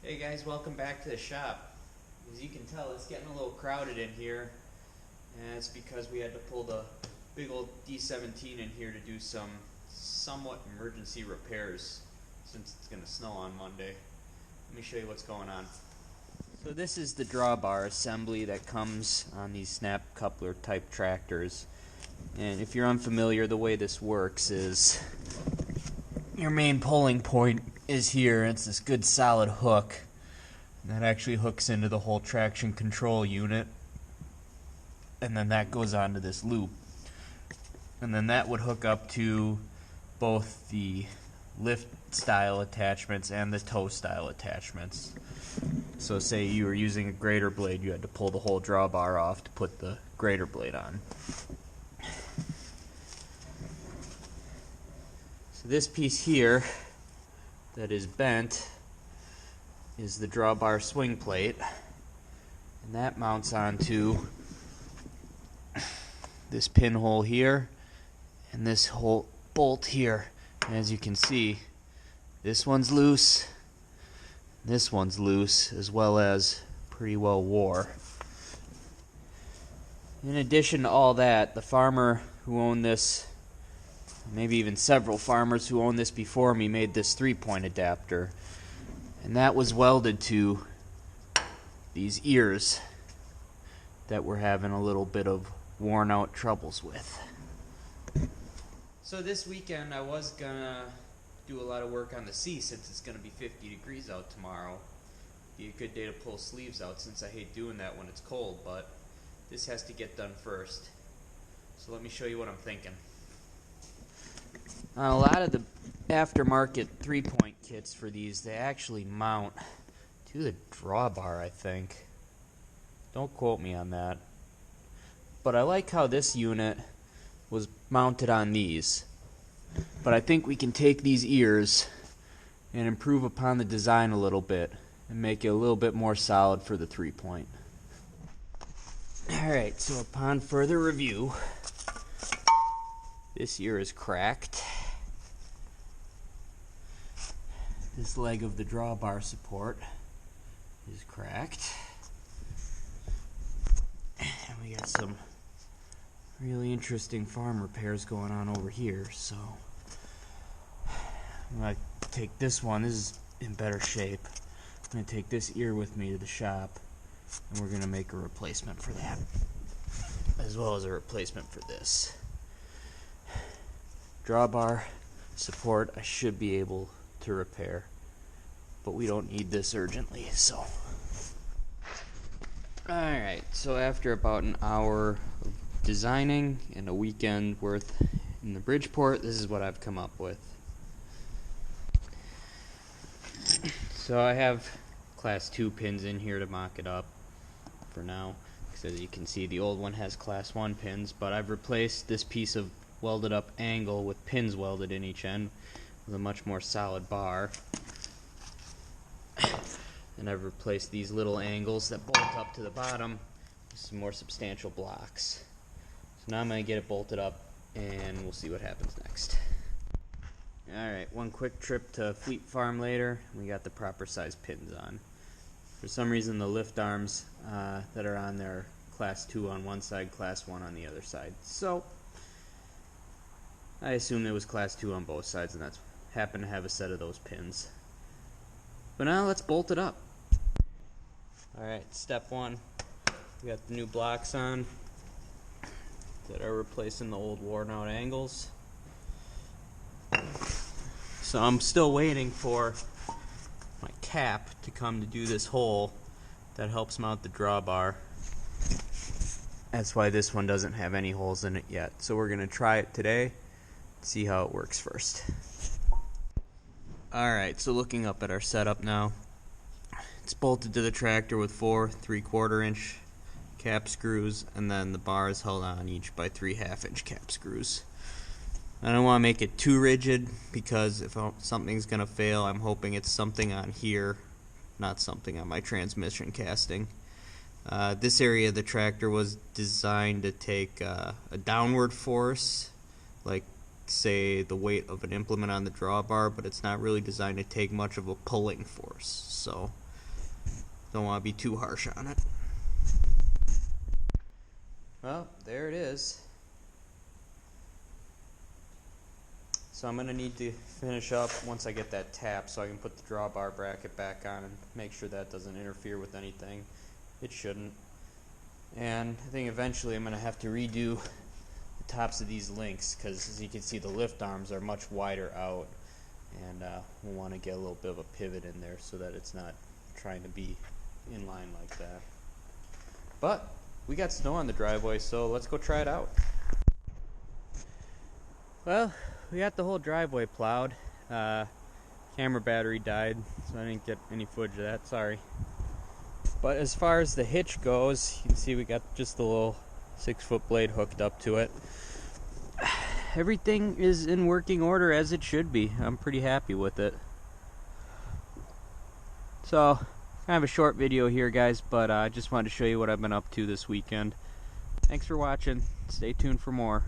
Hey guys, welcome back to the shop. As you can tell, it's getting a little crowded in here, and it's because we had to pull the big old D17 in here to do some somewhat emergency repairs since it's going to snow on Monday. Let me show you what's going on. So this is the drawbar assembly that comes on these snap coupler type tractors. And if you're unfamiliar, the way this works is your main pulling point is here. It's this good solid hook that actually hooks into the whole traction control unit, and then that goes onto this loop, and then that would hook up to both the lift style attachments and the toe style attachments. So say you were using a grater blade, you had to pull the whole drawbar off to put the grater blade on. So this piece here that is bent is the drawbar swing plate, and that mounts onto this pinhole here and this whole bolt here. And as you can see, this one's loose, this one's loose, as well as pretty well wore. In addition to all that, the farmer who owned this, maybe even several farmers who owned this before me, made this 3-point adapter, and that was welded to these ears that we're having a little bit of worn out troubles with. So this weekend I was gonna do a lot of work on the sea since it's gonna be 50 degrees out tomorrow. Be a good day to pull sleeves out since I hate doing that when it's cold, but this has to get done first. So let me show you what I'm thinking. A lot of the aftermarket 3-point kits for these, they actually mount to the drawbar, I think. Don't quote me on that. But I like how this unit was mounted on these. But I think we can take these ears and improve upon the design a little bit and make it a little bit more solid for the 3-point. Alright, so upon further review, this ear is cracked. This leg of the drawbar support is cracked. And we got some really interesting farm repairs going on over here, so I'm going to take this one. This is in better shape. I'm going to take this ear with me to the shop, and we're going to make a replacement for that, as well as a replacement for this. Drawbar support I should be able to repair, but we don't need this urgently, so. Alright, so after about an hour of designing and a weekend worth in the Bridgeport, this is what I've come up with. So I have class 2 pins in here to mock it up for now, because as you can see the old one has class 1 pins, but I've replaced this piece of welded up angle with pins welded in each end with a much more solid bar. And I've replaced these little angles that bolt up to the bottom with some more substantial blocks. So now I'm going to get it bolted up and we'll see what happens next. Alright, one quick trip to Fleet Farm later. We got the proper size pins on. For some reason the lift arms that are on there are class 2 on one side, class 1 on the other side. So I assumed it was class 2 on both sides, and that's happened to have a set of those pins. But now let's bolt it up. Alright, step 1. We got the new blocks on that are replacing the old worn out angles. So I'm still waiting for my cap to come to do this hole that helps mount the drawbar. That's why this one doesn't have any holes in it yet. So we're going to try it today, see how it works first. Alright, so looking up at our setup now, it's bolted to the tractor with 4 3/4-inch cap screws, and then the bar is held on each by 3 1/2-inch cap screws. I don't want to make it too rigid, because if something's going to fail, I'm hoping it's something on here, not something on my transmission casting. This area of the tractor was designed to take a downward force, like say the weight of an implement on the drawbar, but it's not really designed to take much of a pulling force. So Don't want to be too harsh on it. Well, there it is. So I'm going to need to finish up once I get that tap so I can put the drawbar bracket back on and make sure that doesn't interfere with anything. It shouldn't. And I think eventually I'm going to have to redo the tops of these links because, as you can see, the lift arms are much wider out, and we'll want to get a little bit of a pivot in there so that it's not trying to be in line like that. But we got snow on the driveway, so let's go try it out. Well, we got the whole driveway plowed. Camera battery died, so I didn't get any footage of that, sorry. But as far as the hitch goes, you can see we got just the little 6-foot blade hooked up to it. Everything is in working order as it should be. I'm pretty happy with it. So, kind of a short video here, guys, but I just wanted to show you what I've been up to this weekend. Thanks for watching. Stay tuned for more.